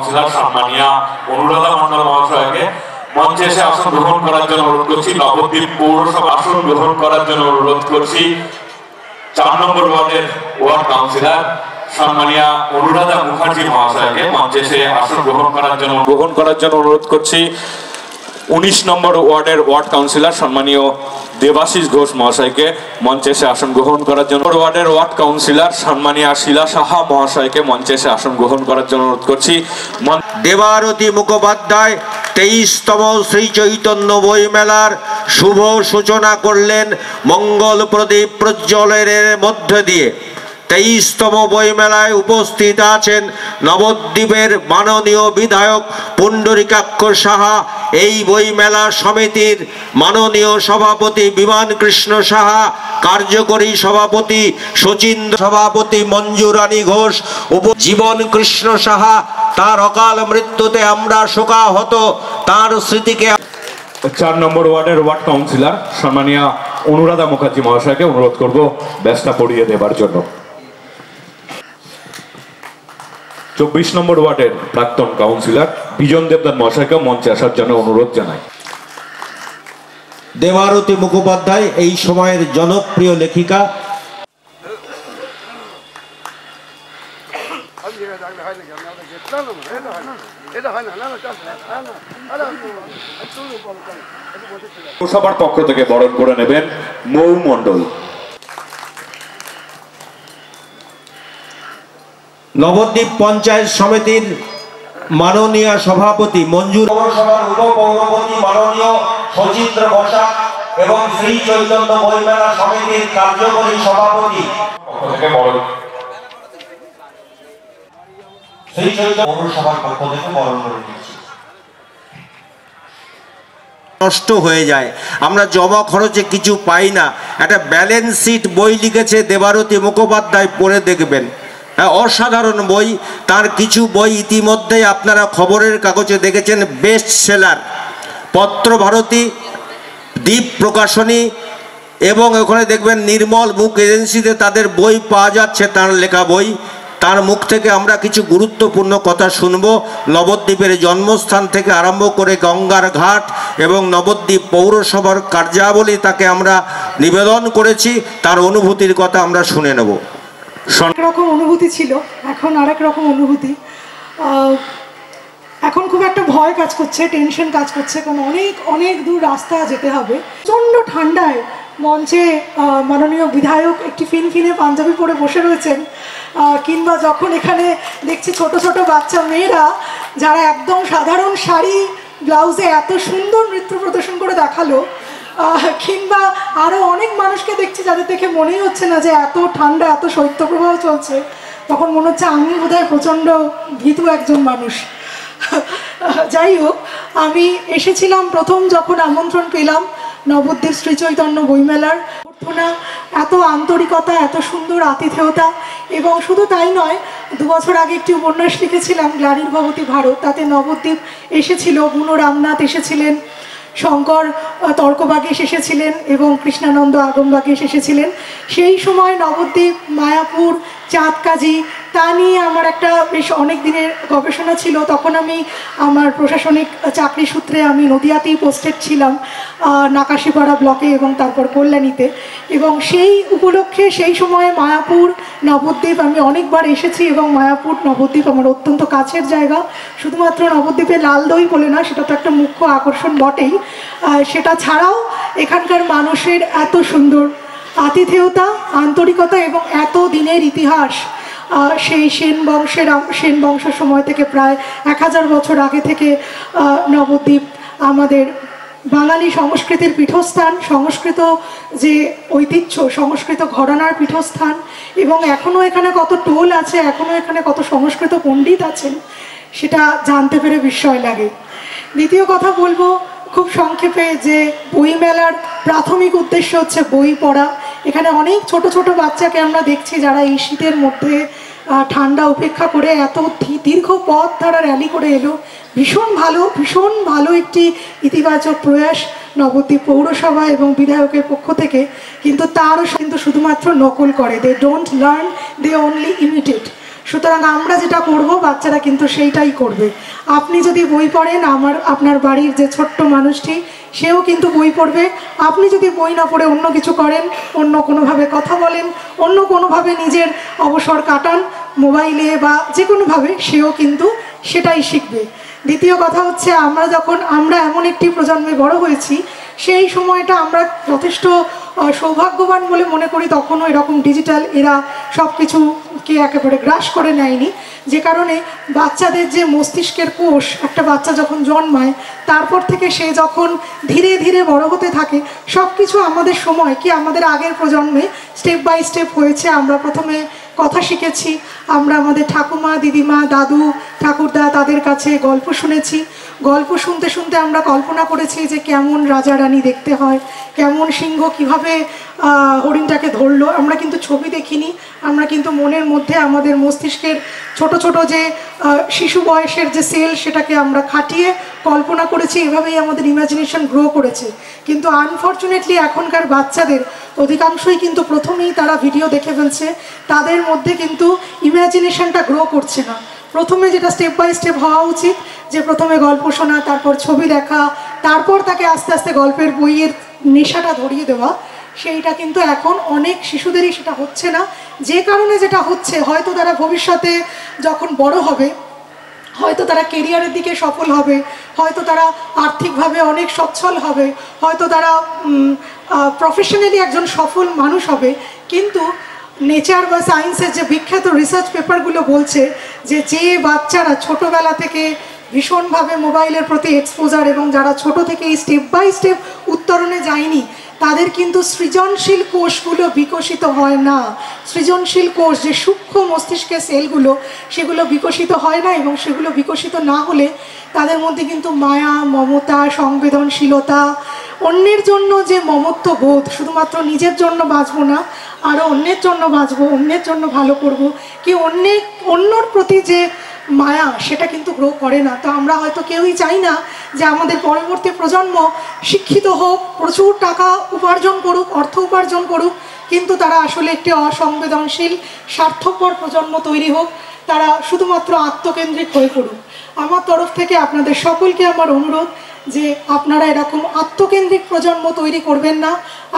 Councillor সম্মানীয় অনুরাধা মণ্ডল মহাশয়কে মঞ্চে এসে আসন গ্রহণ করার জন্য অনুরোধ করছি। নবদ্বীপ পৌরসভা আসন গ্রহণ করার জন্য অনুরোধ করছি 4 নম্বর ওয়ার্ডের ওয়ার্ড কাউন্সিলর সম্মানীয় অনুরাধা মুখার্জি মহাশয়কে মঞ্চে এসে আসন গ্রহণ করার জন্য অনুরোধ করছি। 19 নম্বর ওয়ার্ডের ওয়ার্ড কাউন্সিলর সম্মানীয় দেবাশিস ঘোষ মহাশয়কে মঞ্চে এসে আসন গ্রহণ করার জন্য ওয়ার্ডের ওয়ার্ড কাউন্সিলর সম্মানীয় শিলা সাহা মহাশয়কে মঞ্চে এসে আসন গ্রহণ করার জন্য অনুরোধ করছি। দেবারতী মুখোপাধ্যায় 23তম শ্রী চৈতন্য বইমেলার শুভ সূচনা করলেন মঙ্গল প্রদীপ প্রজ্বলনের মধ্য দিয়ে। 23তম বইমেলায় উপস্থিত আছেন নবদ্বীপের মাননীয় বিধায়ক পুণ্ডরিকাক্ষ সাহা, এই বইমেলা সমিতির মাননীয় সভাপতি বিমান কৃষ্ণ সাহা, কার্যকরী সভাপতি শচীন্দ্র, সভাপতি মঞ্জু রানী ঘোষ, জীবন কৃষ্ণ সাহা। তার অকাল মৃত্যুতে আমরা শোকাহত, তার স্মৃতিকে। 4 নম্বর ওয়ার্ডের ওয়ার্ড কাউন্সিলর সম্মানীয় অনুরাধা মুখার্জি মহাশয়কে অনুরোধ করব ব্যাসটা পড়িয়ে দেবার জন্য। 24 নম্বর ওয়ার্ডের প্রাক্তন কাউন্সিলর বিজন দেবদান মহাশয়কে মঞ্চে আসার জন্য অনুরোধ জানাই। দেবারতী মুখোপাধ্যায় এই সময়ের জনপ্রিয় লেখিকা। পৌরসভার পক্ষ থেকে বরণ করে নেবেন মৌ মণ্ডল। নবদ্বীপ পঞ্চায়েত সমিতির মাননীয় সভাপতি মঞ্জুর, পৌরসভার উপপৌরপতি মাননীয় শচীন্দ্র বসাক এবং শ্রী চৈতন্য বইমেলা সমিতির কার্যকরী সভাপতি শ্রী চৈতন্য পৌরসভার পক্ষ থেকে বরণ করে দিচ্ছি। নষ্ট হয়ে যায়, আমরা জমা খরচে কিছু পাই না। একটা ব্যালেন্স শিট বই লিখেছে দেবারতী মুখোপাধ্যায়, পড়ে দেখবেন, অসাধারণ বই। তার কিছু বই ইতিমধ্যে আপনারা খবরের কাগজে দেখেছেন, বেস্ট সেলার, পত্রভারতী, দ্বীপ প্রকাশনী এবং ওখানে দেখবেন নির্মল বুক এজেন্সিতে তাদের বই পাওয়া যাচ্ছে, তার লেখা বই। তার মুখ থেকে আমরা কিছু গুরুত্বপূর্ণ কথা শুনব। নবদ্বীপের জন্মস্থান থেকে আরম্ভ করে গঙ্গার ঘাট এবং নবদ্বীপ পৌরসভার কার্যাবলী তাকে আমরা নিবেদন করেছি, তার অনুভূতির কথা আমরা শুনে নেব। রকম অনুভূতি ছিল, এখন আরেক রকম অনুভূতি। এখন খুব একটা ভয় কাজ করছে, টেনশন কাজ করছে, কারণ অনেক অনেক দূর রাস্তা যেতে হবে। প্রচণ্ড ঠান্ডায় মঞ্চে মাননীয় বিধায়ক একটি ফিনফিনে পাঞ্জাবি পরে বসে রয়েছেন, কিংবা যখন এখানে দেখছি ছোট ছোট বাচ্চা মেয়েরা যারা একদম সাধারণ শাড়ি ব্লাউজে এত সুন্দর নৃত্য প্রদর্শন করে দেখালো, কিংবা আরও অনেক মানুষকে দেখছি যাদের দেখে মনেই হচ্ছে না যে এত ঠান্ডা, এত শৈত্যপ্রবাহ চলছে, তখন মনে হচ্ছে আমি বোধহয় প্রচণ্ড ভীতু একজন মানুষ। যাই হোক, আমি এসেছিলাম প্রথম যখন আমন্ত্রণ পেলাম নবদ্বীপ শ্রী চৈতন্য বইমেলার, এত আন্তরিকতা, এত সুন্দর আতিথেয়তা, এবং শুধু তাই নয়, 2 বছর আগে একটি উপন্যাস লিখেছিলাম গ্লানির ভবতি ভারত, তাতে নবদ্বীপ এসেছিল, বুনো রামনাথ এসেছিলেন, শঙ্কর তর্কবাগীশ এসেছিলেন এবং কৃষ্ণানন্দ আগমবাগীশ এসেছিলেন। সেই সময় নবদ্বীপ, মায়াপুর, চাঁদকাজি তা নিয়ে আমার একটা বেশ অনেক দিনের গবেষণা ছিল। তখন আমি আমার প্রশাসনিক চাকরি সূত্রে আমি নদিয়াতেই পোস্টেড ছিলাম, নাকাশিপাড়া ব্লকে এবং তারপর কল্যাণীতে, এবং সেই উপলক্ষে সেই সময়ে মায়াপুর, নবদ্বীপ আমি অনেকবার এসেছি, এবং মায়াপুর, নবদ্বীপ আমার অত্যন্ত কাছের জায়গা। শুধুমাত্র নবদ্বীপে লাল দই বলে না, সেটা তো একটা মুখ্য আকর্ষণ বটেই, সেটা ছাড়াও এখানকার মানুষের এত সুন্দর আতিথেয়তা, আন্তরিকতা এবং এত দিনের ইতিহাস, সেই সেন বংশের সময় থেকে প্রায় 1000 বছর আগে থেকে নবদ্বীপ আমাদের বাঙালি সংস্কৃতির পীঠস্থান, সংস্কৃত যে ঐতিহ্য, সংস্কৃত ঘরানার পীঠস্থান, এবং এখনও এখানে কত টোল আছে, এখনও এখানে কত সংস্কৃত পণ্ডিত আছেন, সেটা জানতে পেরে বিস্ময় লাগে। দ্বিতীয় কথা বলবো খুব সংক্ষেপে যে বইমেলার প্রাথমিক উদ্দেশ্য হচ্ছে বই পড়া। এখানে অনেক ছোট ছোট বাচ্চাকে আমরা দেখছি যারা এই শীতের মধ্যে ঠান্ডা উপেক্ষা করে এত দীর্ঘ পথ তারা র্যালি করে এলো। ভীষণ ভালো একটি ইতিবাচক প্রয়াস নবদ্বীপ পৌরসভা এবং বিধায়কের পক্ষ থেকে, কিন্তু তারও কিন্তু শুধুমাত্র নকল করে, they don't learn, they only imitate. সুতরাং আমরা যেটা করব বাচ্চারা কিন্তু সেইটাই করবে। আপনি যদি বই পড়েন, আপনার বাড়ির যে ছোট্ট মানুষটি সেও কিন্তু বই পড়বে। আপনি যদি বই না পড়ে অন্য কিছু করেন, অন্য কোনোভাবে কথা বলেন, অন্য কোনোভাবে নিজের অবসর কাটান মোবাইলে বা যে কোনোভাবে, সেও কিন্তু সেটাই শিখবে। দ্বিতীয় কথা হচ্ছে, আমরা এমন একটি প্রজন্মে বড় হয়েছি, সেই সময়টা আমরা যথেষ্ট সৌভাগ্যবান বলে মনে করি। তখনও এরকম ডিজিটাল এরা সব কিছুকে একেবারে গ্রাস করে নেয়নি, যে কারণে বাচ্চাদের যে মস্তিষ্কের কোষ, একটা বাচ্চা যখন জন্মায় তারপর থেকে সে যখন ধীরে ধীরে বড় হতে থাকে, সব কিছু আমাদের সময় কি আমাদের আগের প্রজন্মে স্টেপ বাই স্টেপ হয়েছে। আমরা প্রথমে কথা শিখেছি, আমরা আমাদের ঠাকুমা, দিদিমা, দাদু, ঠাকুরদা তাদের কাছে গল্প শুনেছি। গল্প শুনতে শুনতে আমরা কল্পনা করেছি যে কেমন রাজা রানী দেখতে হয়, কেমন সিংহ কিভাবে হরিণটাকে ধরলো। আমরা কিন্তু ছবি দেখিনি, আমরা কিন্তু মনের মধ্যে আমাদের মস্তিষ্কের ছোট ছোট যে শিশু বয়সের যে সেল, সেটাকে আমরা খাটিয়ে কল্পনা করেছি। এভাবেই আমাদের ইমাজিনেশন গ্রো করেছে। কিন্তু আনফর্চুনেটলি এখনকার বাচ্চাদের অধিকাংশই কিন্তু প্রথমেই তারা ভিডিও দেখে ফেলছে, তাদের মধ্যে কিন্তু ইমাজিনেশনটা গ্রো করছে না। প্রথমে যেটা স্টেপ বাই স্টেপ হওয়া উচিত, যে প্রথমে গল্প শোনা, তারপর ছবি দেখা, তারপর তাকে আস্তে আস্তে গল্পের বইয়ের নেশাটা ধরিয়ে দেওয়া, সেইটা কিন্তু এখন অনেক শিশুদেরই সেটা হচ্ছে না। যে কারণে যেটা হচ্ছে, হয়তো তারা ভবিষ্যতে যখন বড় হবে, হয়তো তারা কেরিয়ারের দিকে সফল হবে, হয়তো তারা আর্থিকভাবে অনেক সচ্ছল হবে, হয়তো তারা প্রফেশনালি একজন সফল মানুষ হবে, কিন্তু নেচার বা সায়েন্সের যে বিখ্যাত রিসার্চ পেপারগুলো বলছে যে বাচ্চারা ছোটোবেলা থেকে ভীষণভাবে মোবাইলের প্রতি এক্সপোজার এবং যারা ছোট থেকে এই স্টেপ বাই স্টেপ উত্তরণে যায়নি, তাদের কিন্তু সৃজনশীল কোষগুলো বিকশিত হয় না। সৃজনশীল কোষ, যে সূক্ষ্ম মস্তিষ্কের সেলগুলো, সেগুলো বিকশিত হয় না, এবং সেগুলো বিকশিত না হলে তাদের মধ্যে কিন্তু মায়া, মমতা, সংবেদনশীলতা, অন্যের জন্য যে মমত্ব বোধ, শুধুমাত্র নিজের জন্য বাঁচবো না, আরও অন্যের জন্য বাঁচবো, অন্যের জন্য ভালো করব, কি অন্যর প্রতি যে মায়া, সেটা কিন্তু গ্রো করে না। তো আমরা হয়তো কেউই চাই না যে আমাদের পরবর্তী প্রজন্ম শিক্ষিত হোক, প্রচুর টাকা উপার্জন করুক, অর্থ উপার্জন করুক, কিন্তু তারা আসলে একটি অসংবেদনশীল, স্বার্থপর প্রজন্ম তৈরি হোক, তারা শুধুমাত্র আত্মকেন্দ্রিক হয়ে পড়ুক। আমার তরফ থেকে আপনাদের সকলকে আমার অনুরোধ যে আপনারা এরকম আত্মকেন্দ্রিক প্রজন্ম তৈরি করবেন না।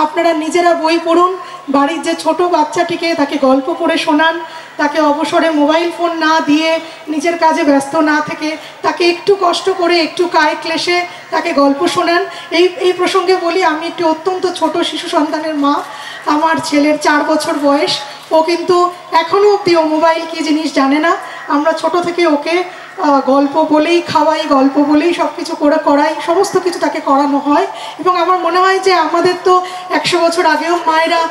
আপনারা নিজেরা বই পড়ুন, বাড়ির যে ছোট বাচ্চাটিকে তাকে গল্প পড়ে শোনান, তাকে অবসরে মোবাইল ফোন না দিয়ে নিজের কাজে ব্যস্ত না থেকে তাকে একটু কষ্ট করে, একটু কায়ে ক্লেশে তাকে গল্প শোনান। এই প্রসঙ্গে বলি, আমি একটি অত্যন্ত ছোট শিশু সন্তানের মা। আমার ছেলের 4 বছর বয়স, ও কিন্তু এখনও অবধি ও মোবাইল কী জিনিস জানে না। আমরা ছোট থেকে ওকে গল্প বলেই খাওয়াই, গল্প বলেই সব কিছু করাই, সমস্ত কিছু তাকে করানো হয়। এবং আমার মনে হয় যে আমাদের তো 100 বছর আগেও মায়েরা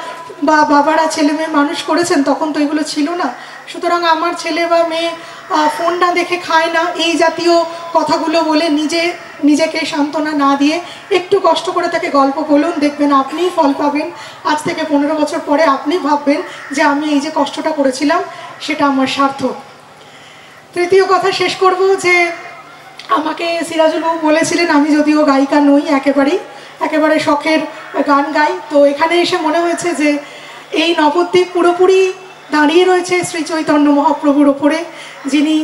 বা বাবারা ছেলে মেয়ে মানুষ করেছেন, তখন তো এগুলো ছিল না। সুতরাং আমার ছেলে বা মেয়ে ফোন না দেখে খায় না, এই জাতীয় কথাগুলো বলে নিজেকে সান্ত্বনা না দিয়ে একটু কষ্ট করে তাকে গল্প বলুন, দেখবেন আপনিই ফল পাবেন। আজ থেকে 15 বছর পরে আপনি ভাববেন যে আমি এই যে কষ্টটা করেছিলাম সেটা আমার সার্থক। তৃতীয় কথা শেষ করব যে আমাকে সিরাজুল বাবু বলেছিলেন, আমি যদিও গায়িকা নই, একেবারে শখের গান গাই, তো এখানে এসে মনে হয়েছে যে এই নবদ্বীপ পুরোপুরি দাঁড়িয়ে রয়েছে শ্রী চৈতন্য মহাপ্রভুর ওপরে, যিনি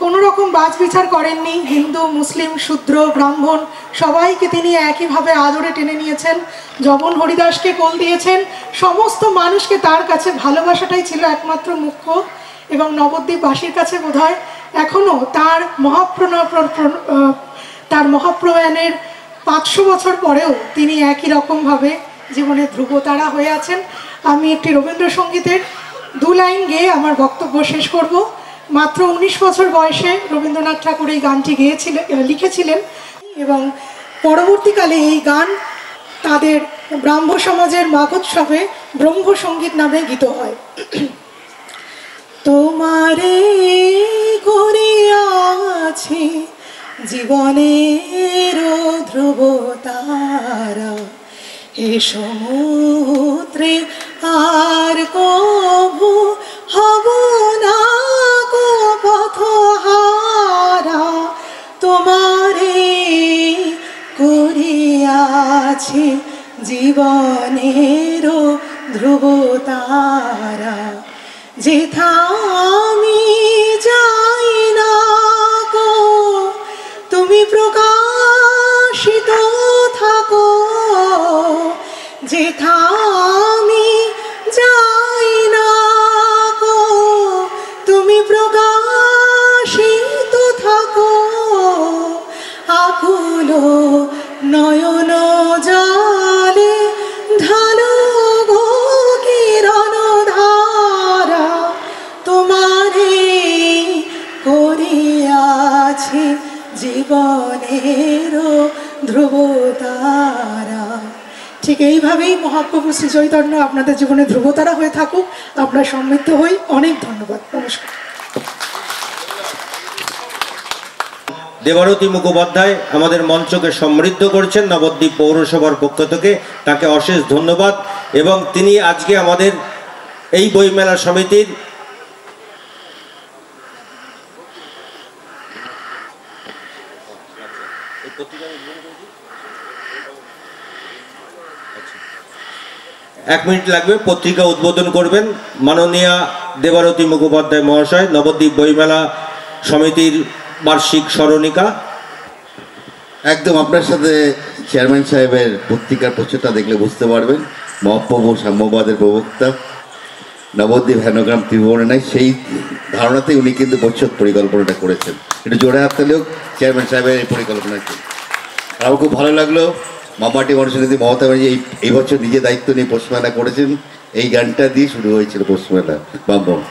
কোনো রকম বাছ বিচার করেননি। হিন্দু, মুসলিম, শূদ্র, ব্রাহ্মণ সবাইকে তিনি একইভাবে আদরে টেনে নিয়েছেন। জবন হরিদাসকে কোল দিয়েছেন। সমস্ত মানুষকে তার কাছে ভালোবাসাটাই ছিল একমাত্র মুখ্য। এবং নবদ্বীপবাসীর কাছে বোধহয় এখনও তার মহাপ্রয়াণের 500 বছর পরেও তিনি একই রকমভাবে জীবনে ধ্রুবতারা হয়ে আছেন। আমি একটি রবীন্দ্রসঙ্গীতের 2 লাইন গেয়ে আমার বক্তব্য শেষ করব। মাত্র 19 বছর বয়সে রবীন্দ্রনাথ ঠাকুর এই গানটি লিখেছিলেন, এবং পরবর্তীকালে এই গান তাদের ব্রাহ্ম সমাজের মাঘোৎসবে ব্রহ্মসঙ্গীত নামে গীত হয়। তোমারে করিয়াছি জীবনের ধ্রুবতারা, এ সমুদ্রে আর কভু হব না কো পথহারা। তোমারে করিয়াছি জীবনের ধ্রুবতারা, যেথা আমি আছে জীবনেরও ধ্রুবতারা। ঠিক এইভাবেই মহাপ্রভু শ্রী চৈতন্য আপনাদের জীবনে ধ্রুবতারা হয়ে থাকুক, আমরা সমৃদ্ধ হই। অনেক ধন্যবাদ, নমস্কার। দেবারতী মুখোপাধ্যায় আমাদের মঞ্চকে সমৃদ্ধ করছেন নবদ্বীপ পৌরসভার পক্ষ থেকে, তাকে অশেষ ধন্যবাদ। এবং তিনি আজকে আমাদের এই বইমেলা সমিতির এক মিনিট লাগবে, পত্রিকা উদ্বোধন করবেন মাননীয়া দেবারতী মুখোপাধ্যায় মহাশয়, নবদ্বীপ বইমেলা সমিতির বার্ষিক স্মরণিকা। একদম আপনার সাথে চেয়ারম্যান সাহেবের পত্রিকার প্রচারটা দেখলে বুঝতে পারবেন মহাপ্রভু সাম্যবাদের প্রবক্তা, নবদ্বীপ হেনগ্রাম ত্রিভুবনে নাই, সেই ধারণাতেই উনি কিন্তু পরিষদ পরিকল্পনাটা করেছেন। একটু জোরে হাত তালেও চেয়ারম্যান সাহেবের এই পরিকল্পনা কি আমার খুব ভালো লাগলো। মামাটি মনুষ্যনীতি মমতা ব্যানার্জি এই বছর নিজে দায়িত্ব নিয়ে পৌষমেলা করেছেন, এই গানটা দিয়ে শুরু হয়েছিল পৌষমেলা। বাম বাম।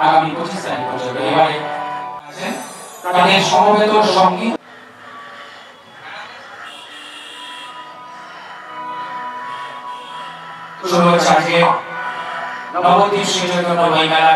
আগামী 25 তারিখ পর্যন্ত এবারে তাদের সমবেত সঙ্গীত শুরু হচ্ছে আজকে নবদ্বীপ শ্রী চৈতন্য বইমেলা